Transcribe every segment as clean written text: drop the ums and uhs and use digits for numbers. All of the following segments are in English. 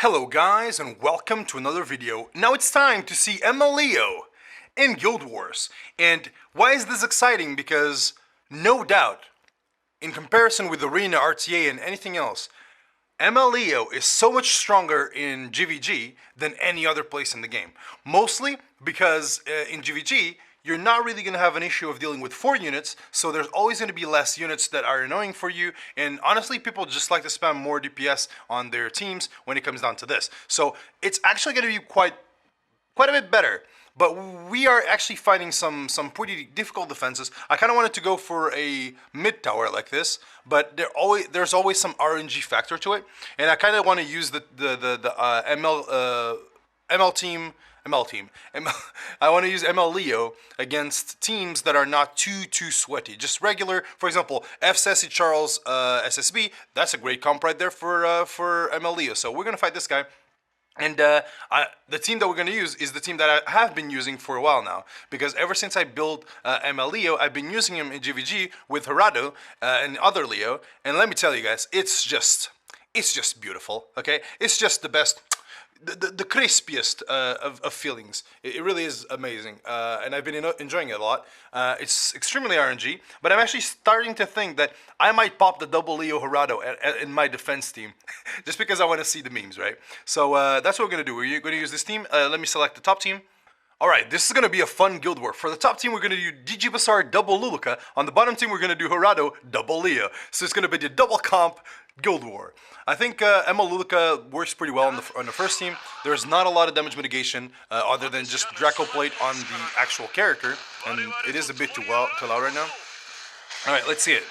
Hello guys and welcome to another video. Now it's time to see ML Leo in Guild Wars. And why is this exciting? Because no doubt, in comparison with Arena, RTA and anything else, ML Leo is so much stronger in GvG than any other place in the game. Mostly because in GvG, you're not really going to have an issue of dealing with 4 units, so there's always going to be less units that are annoying for you, and honestly, people just like to spam more DPS on their teams when it comes down to this. So it's actually going to be quite a bit better. But we are actually fighting some pretty difficult defenses. I kind of wanted to go for a mid tower like this, but there's always some RNG factor to it, and I kind of want to use the ML team. I want to use ML Leo against teams that are not too sweaty. Just regular, for example, F Sassy Charles SSB. That's a great comp right there for ML Leo. So we're gonna fight this guy. And the team that we're going to use is the team that I have been using for a while now. Because ever since I built ML Leo, I've been using him in GvG with Gerardo and other Leo. And let me tell you guys, it's just beautiful, okay? It's just the best, the crispiest of feelings. It really is amazing. And I've been enjoying it a lot. It's extremely RNG, but I'm actually starting to think that I might pop the double Leo Gerardo in my defense team. Just because I want to see the memes, right? So that's what we're going to do. We're going to use this team. Let me select the top team. Alright, this is going to be a fun guild war. For the top team, we're going to do GG Basar double Luluka. On the bottom team, we're going to do Gerardo double Leo. So it's going to be the double comp guild war. I think ML Luluka works pretty well on the first team. There's not a lot of damage mitigation other than just Draco Plate on the actual character. And it is a bit too loud right now. Alright, let's see it.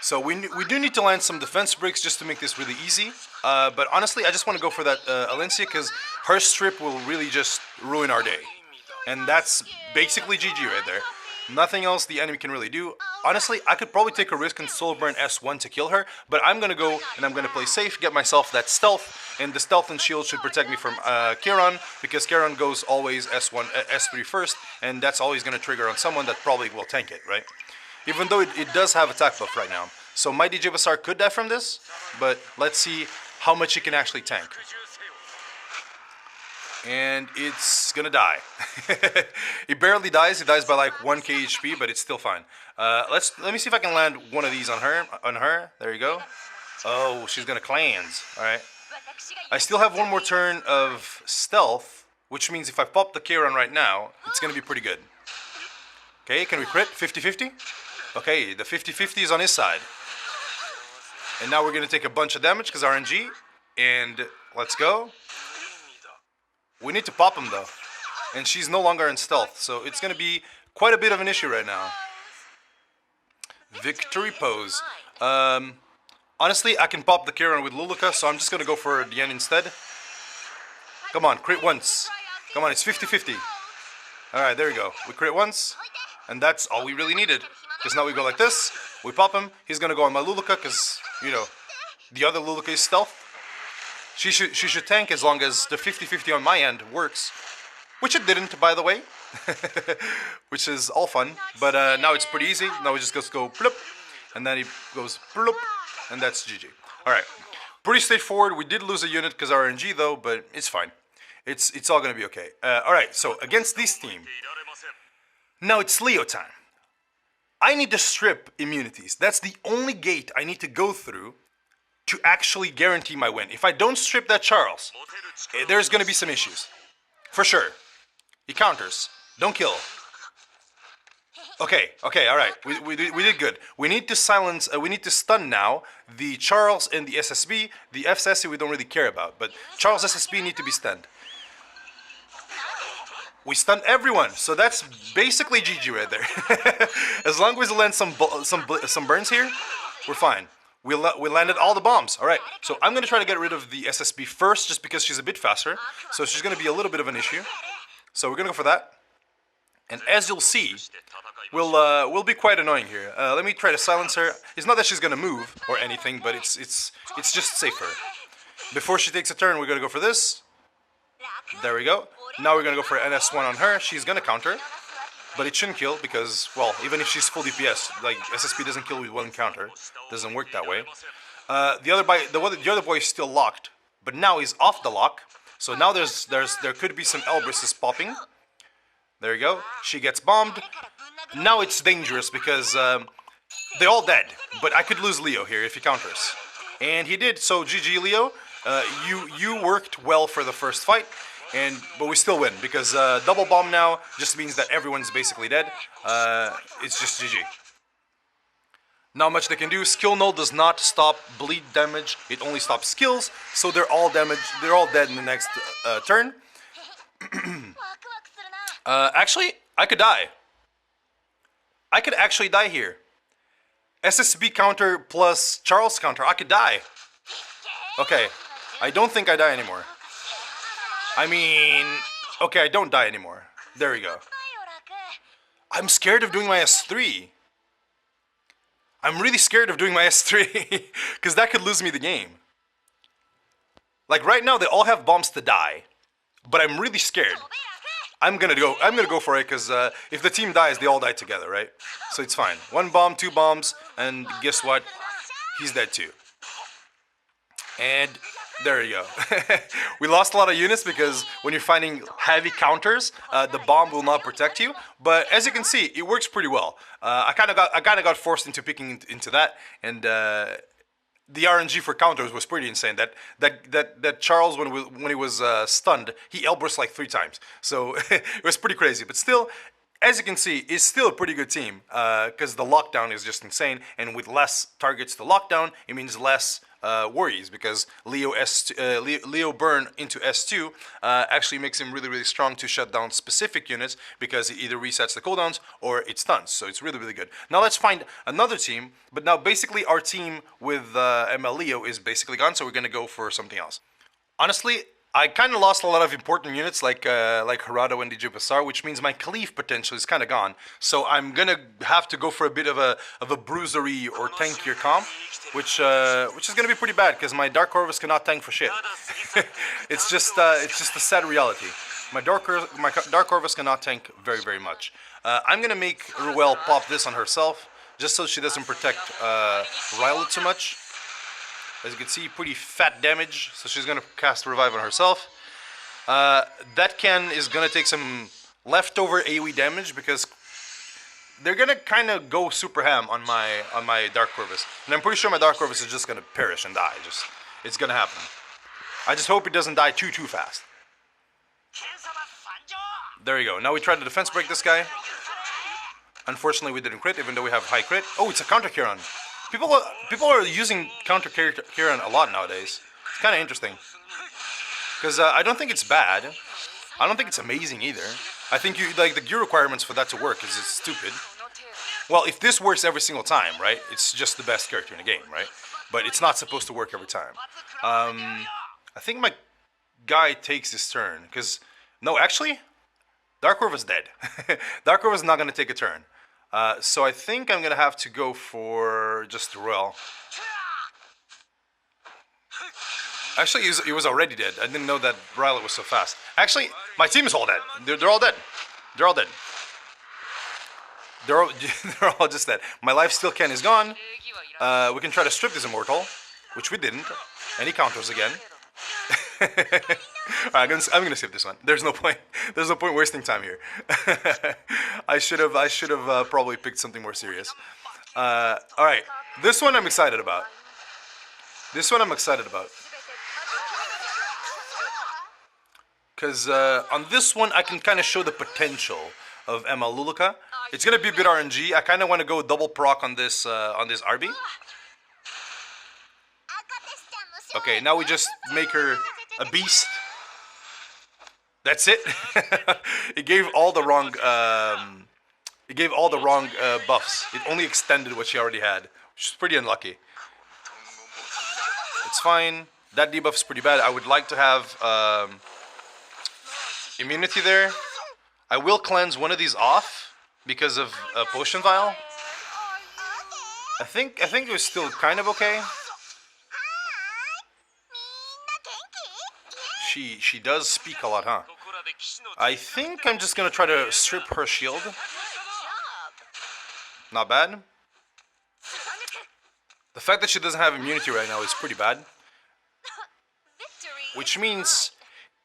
So we do need to land some defense breaks just to make this really easy. But honestly, I just want to go for that Alencia because her strip will really just ruin our day. And that's basically GG right there. Nothing else the enemy can really do. Honestly, I could probably take a risk and solo burn S1 to kill her, but I'm going to go and I'm going to play safe, get myself that stealth, and the stealth and shield should protect me from Kieran, because Kieran goes always S1, S3 first, and that's always going to trigger on someone that probably will tank it, right? Even though it does have attack buff right now. So my DJ Basar could die from this, but let's see how much he can actually tank. And it's gonna die. He barely dies. He dies by like 1k HP, but it's still fine. Let me see if I can land one of these on her. There you go. Oh, she's gonna cleanse. All right. I still have one more turn of stealth, which means if I pop the Kieran right now, it's gonna be pretty good. Okay, can we crit 50-50? Okay, the 50-50 is on his side. And now we're gonna take a bunch of damage because RNG. And let's go. We need to pop him though, and she's no longer in stealth, so it's gonna be quite a bit of an issue right now. Victory pose. Honestly, I can pop the Kieran with Luluka, so I'm just gonna go for the end instead. Come on, crit once. Come on, it's 50-50. Alright, there we go. We crit once, and that's all we really needed. Because now we go like this, we pop him, he's gonna go on my Luluka, because, you know, the other Luluka is stealth. She should tank as long as the 50-50 on my end works. Which it didn't, by the way. Which is all fun. But now it's pretty easy. Now we just go bloop. And then he goes bloop. And that's GG. Alright. Pretty straightforward. We did lose a unit because RNG though, but it's fine. It's all going to be okay. Alright, so against this team. Now it's Leo time. I need to strip immunities. That's the only gate I need to go through to actually guarantee my win. If I don't strip that Charles, there's gonna be some issues. For sure. He counters. Don't kill. Okay, alright. We did good. We need to silence, we need to stun now the Charles and the SSB. The FSS we don't really care about, but Charles SSB need to be stunned. We stunned everyone, so that's basically GG right there. As long as we land some burns here, we're fine. We landed all the bombs. Alright, so I'm going to try to get rid of the SSB first, just because she's a bit faster. So she's going to be a little bit of an issue. So we're going to go for that. And as you'll see, we'll be quite annoying here. Let me try to silence her. It's not that she's going to move or anything, but it's just safer. Before she takes a turn, we're going to go for this. There we go. Now we're going to go for NS1 on her. She's going to counter. But it shouldn't kill because, well, even if she's full DPS, like SSP doesn't kill with one counter. Doesn't work that way. The other boy is still locked but now he's off the lock. So now there could be some Elbrises popping. There you go. She gets bombed. Now it's dangerous because they're all dead. But I could lose Leo here if he counters. And he did. So GG Leo. You worked well for the first fight. But we still win because double bomb now just means that everyone's basically dead. It's just GG. Not much they can do. Skill null does not stop bleed damage. It only stops skills. So they're all damaged. They're all dead in the next turn. Actually, I could die. I could actually die here. SSB counter plus Charles counter. I could die. Okay. I don't think I die anymore. I mean... Okay, I don't die anymore. There we go. I'm scared of doing my S3. I'm really scared of doing my S3. Because that could lose me the game. Like right now, they all have bombs to die. But I'm really scared. I'm gonna go for it because if the team dies, they all die together, right? So it's fine. 1 bomb, 2 bombs, and guess what? He's dead too. And there you go. We lost a lot of units because when you're finding heavy counters, the bomb will not protect you. But as you can see, it works pretty well. I kind of got forced into picking into that, and the RNG for counters was pretty insane. That Charles, when he was stunned, he Elbrus like 3 times. So it was pretty crazy. But still, as you can see, it's still a pretty good team because the lockdown is just insane. And with less targets to lockdown, it means less worries because Leo burn into S2 actually makes him really strong to shut down specific units because it either resets the cooldowns or it stuns. So it's really good. Now let's find another team. But now basically our team with ML Leo is basically gone, so we're gonna go for something else. Honestly, I kind of lost a lot of important units like Harado and Djupasar, which means my cleave potential is kind of gone. So I'm gonna have to go for a bit of a bruisery or tankier comp, which is gonna be pretty bad because my Dark Corvus cannot tank for shit. It's just a sad reality. My Dark Corvus cannot tank very much. I'm gonna make Ruel pop this on herself just so she doesn't protect Ryla too much. As you can see, pretty fat damage, so she's gonna cast Revive on herself. That Ken is gonna take some leftover AoE damage because they're gonna kind of go super ham on my Dark Corvus, and I'm pretty sure my Dark Corvus is just gonna perish and die. It's gonna happen. I just hope it doesn't die too fast. There you go. Now we try to defense break this guy. Unfortunately, we didn't crit, even though we have high crit. Oh, it's a counter Kiran. People are using counter Kiran a lot nowadays. It's kind of interesting. Because I don't think it's bad. I don't think it's amazing either. I think the gear requirements for that to work is stupid. Well, if this works every single time, right? It's just the best character in the game, right? But it's not supposed to work every time. I think my guy takes his turn. Because, no, actually, Dark Corvus is dead. Dark Corvus is not going to take a turn. So I think I'm gonna have to go for just Ruel. Actually, he was already dead. I didn't know that Ryla was so fast. Actually, my team is all dead. They're all dead. They're all dead. They're all just dead. My lifesteal Ken is gone. We can try to strip this immortal, which we didn't. And he counters again. Alright, I'm gonna skip this one. There's no point wasting time here. I should have probably picked something more serious. Alright, this one I'm excited about. Because on this one I can kind of show the potential of ML Luluka. It's gonna be a bit RNG. I kind of want to go double proc on this RB. Okay, now we just make her a beast. That's it. It gave all the wrong. Buffs. It only extended what she already had, which is pretty unlucky. It's fine. That debuff is pretty bad. I would like to have immunity there. I will cleanse one of these off because of potion vial. I think it was still kind of okay. She does speak a lot, huh? I think I'm just gonna try to strip her shield. Not bad. The fact that she doesn't have immunity right now is pretty bad. which means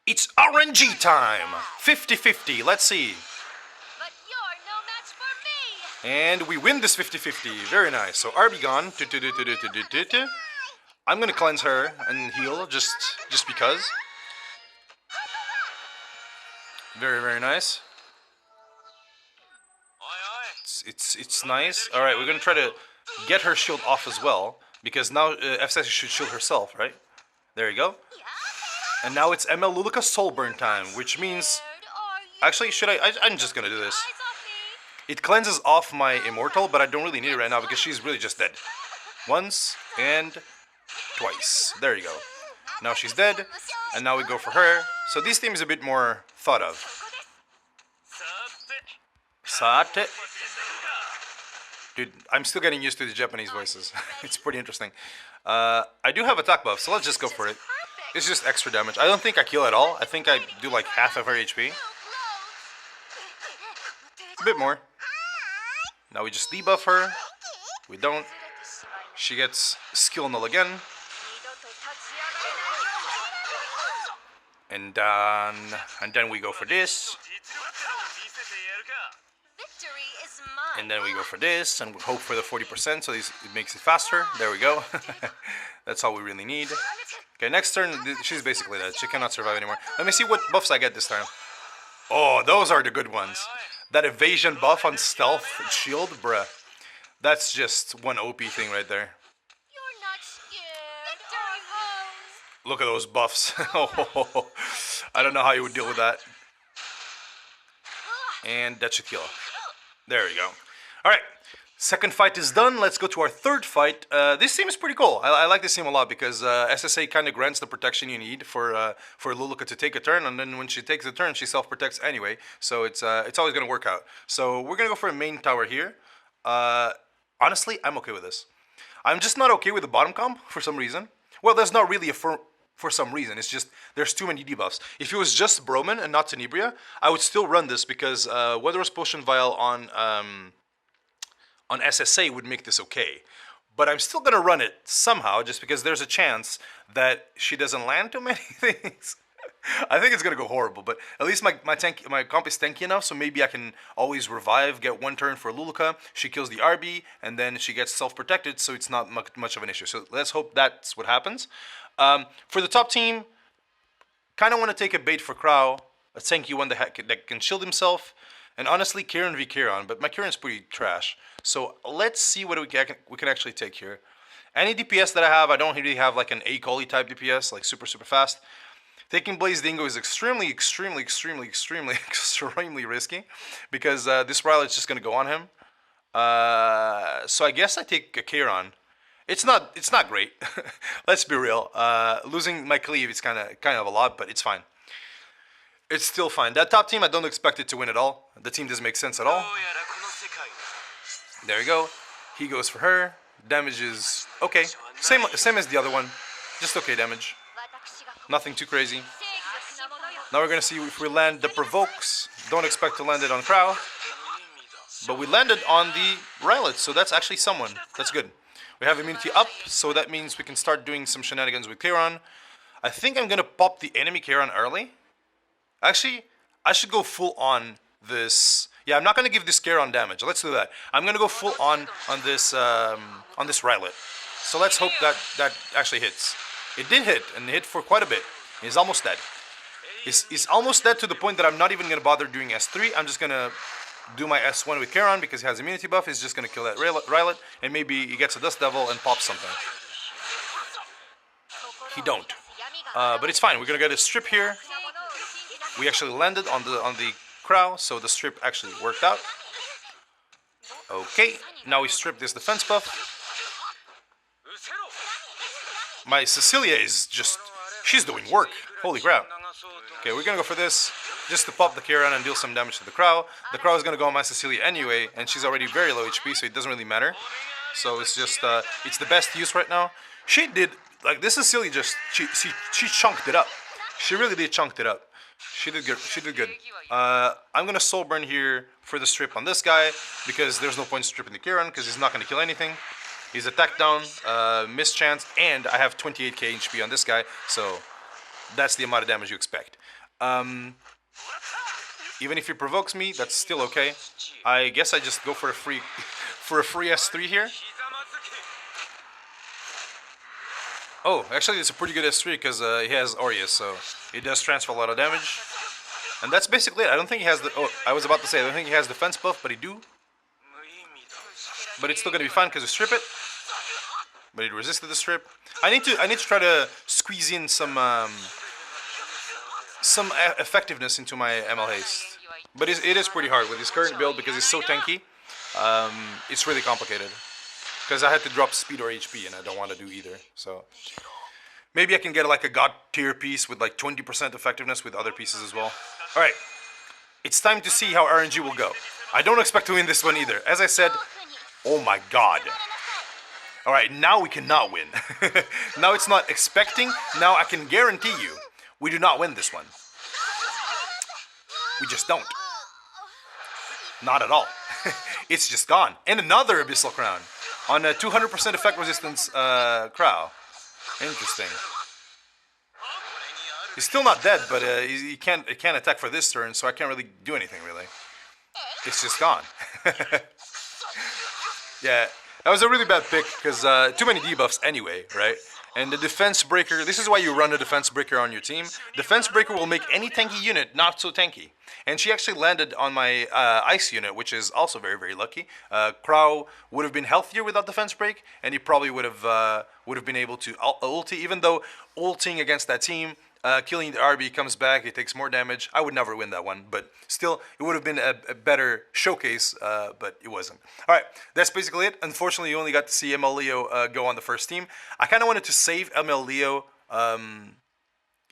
it's RNG time. 50-50. Let's see. But you're no match for me. And we win this 50-50. Very nice. So RB gone. I'm gonna cleanse her and heal just because. Very, very nice. It's nice. All right, we're gonna try to get her shield off as well because now FSS should shield herself, right? There you go. And now it's ML Leo Soulburn time, which means actually I'm just gonna do this. It cleanses off my immortal, but I don't really need it right now because she's really just dead. Once and twice. There you go. Now she's dead, and now we go for her. So this team is a bit more thought of. Sate. Dude, I'm still getting used to the Japanese voices. It's pretty interesting. I do have attack buff, so let's just go for it. It's just extra damage. I don't think I kill at all. I think I do like half of her HP. A bit more. Now we just debuff her. We don't. She gets skill null again. And then we go for this. And then we go for this and hope for the 40%, so it makes it faster. There we go. That's all we really need. Okay, next turn, she's basically dead. She cannot survive anymore. Let me see what buffs I get this time. Oh, those are the good ones. That evasion buff on stealth shield, bruh. That's just one OP thing right there. You're not scared, are you? Look at those buffs. I don't know how you would deal with that. And that should kill. There we go. Alright, second fight is done. Let's go to our third fight. This team is pretty cool. I like this team a lot because SSA kind of grants the protection you need for Luluka to take a turn, and then when she takes a turn, she self-protects anyway. So it's always going to work out. So we're going to go for a main tower here. Honestly, I'm okay with this. I'm just not okay with the bottom comp for some reason. Well, there's not really a for some reason. It's just there's too many debuffs. If it was just Broman and not Tenebria, I would still run this because Weather's Potion Vial on SSA would make this okay. But I'm still gonna run it somehow just because there's a chance that she doesn't land too many things. I think it's gonna go horrible, but at least my comp is tanky enough, so maybe I can always revive, get one turn for Luluka. She kills the RB, and then she gets self-protected, so it's not much of an issue. So let's hope that's what happens. For the top team, kind of want to take a bait for Crow, a tanky one that can shield himself, and honestly, Kieran v Kieran, but my Kieran's pretty trash. So let's see what we can actually take here. Any DPS that I have, I don't really have like an A-Collie type DPS, like super fast. Taking Blaze Dingo is extremely risky because this Ryle is just gonna go on him. So I guess I take a Kieran. It's not great. Let's be real. Losing my cleave is kind of a lot, but it's fine. It's still fine. That top team, I don't expect it to win at all. The team doesn't make sense at all. There you go. He goes for her. Damage is okay. Same as the other one. Just okay damage. Nothing too crazy. Now we're gonna see if we land the provokes. Don't expect to land it on Crow. But we landed on the Rylot, so that's actually someone. That's good. We have immunity up, so that means we can start doing some shenanigans with Kieran. I think I'm gonna pop the enemy Kieran early. Actually, I should go full on this. Yeah, I'm not gonna give this Kieran damage. Let's do that. I'm gonna go full on this Rylot. So let's hope that actually hits. It did hit, and hit for quite a bit. He's almost dead. He's almost dead to the point that I'm not even gonna bother doing S3. I'm just gonna do my S1 with Kieran because he has immunity buff. He's just gonna kill that Rylot, and maybe he gets a Dust Devil and pops something. He don't. But it's fine. We're gonna get a strip here. We actually landed on the Crow, so the strip actually worked out. Okay, now we strip this defense buff. My Cecilia is just, she's doing work. Holy crap. Okay, we're gonna go for this, just to pop the Kieran and deal some damage to the Crow. The Crow is gonna go on my Cecilia anyway, and she's already very low HP, so it doesn't really matter. So it's just, it's the best use right now. She did, like, this Cecilia just, she chunked it up. She really did chunked it up. She did good. I'm gonna soul burn here for the strip on this guy, because there's no point stripping the Kieran, because he's not gonna kill anything. He's attack down, mischance, and I have 28k HP on this guy, so that's the amount of damage you expect. Even if he provokes me, that's still okay. I guess I just go for a free S3 here. Oh, actually it's a pretty good S3 because he has Aureus, so it does transfer a lot of damage. And that's basically it. I don't think he has the... Oh, I was about to say, I don't think he has defense buff, but he do. But it's still gonna be fine because we strip it. But it resisted the strip. I need to try to squeeze in some effectiveness into my ML haste. But it is pretty hard with his current build because he's so tanky. It's really complicated. Because I had to drop speed or HP and I don't want to do either. So maybe I can get like a god tier piece with like 20% effectiveness with other pieces as well. Alright. It's time to see how RNG will go. I don't expect to win this one either. As I said, oh my god. Alright, now we cannot win. Now it's not expecting. Now I can guarantee you we do not win this one. We just don't. Not at all. It's just gone. And another Abyssal Crown. On a 200% effect resistance Crow. Interesting. He's still not dead, but he can't attack for this turn, so I can't really do anything, really. It's just gone. Yeah, that was a really bad pick, because too many debuffs anyway, right? And the Defense Breaker, this is why you run a Defense Breaker on your team. Defense Breaker will make any tanky unit not so tanky. And she actually landed on my Ice unit, which is also very, very lucky. Crow would have been healthier without Defense Break, and he probably would have been able to ulti, even though ulting against that team, killing the RB comes back, it takes more damage. I would never win that one, but still, it would have been a better showcase, but it wasn't. Alright, that's basically it. Unfortunately, you only got to see ML Leo go on the first team. I kind of wanted to save ML Leo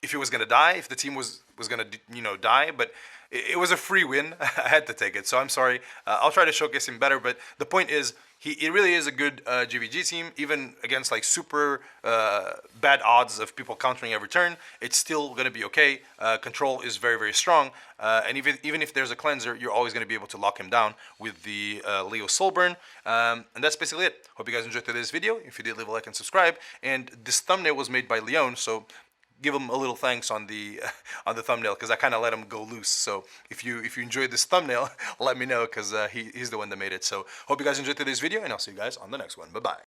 if he was going to die, if the team was going to, you know, die, but it was a free win. I had to take it, so I'm sorry. I'll try to showcase him better, but the point is, it really is a good GvG team, even against like super bad odds of people countering every turn. It's still going to be okay. Control is very, very strong, and even if there's a cleanser, you're always going to be able to lock him down with the Leo Soulburn. And that's basically it. Hope you guys enjoyed today's video. If you did, leave a like and subscribe. And this thumbnail was made by Leon, so give him a little thanks on the thumbnail, because I kind of let him go loose. So if you enjoyed this thumbnail, let me know, because he's the one that made it. So hope you guys enjoyed today's video, and I'll see you guys on the next one. Bye bye.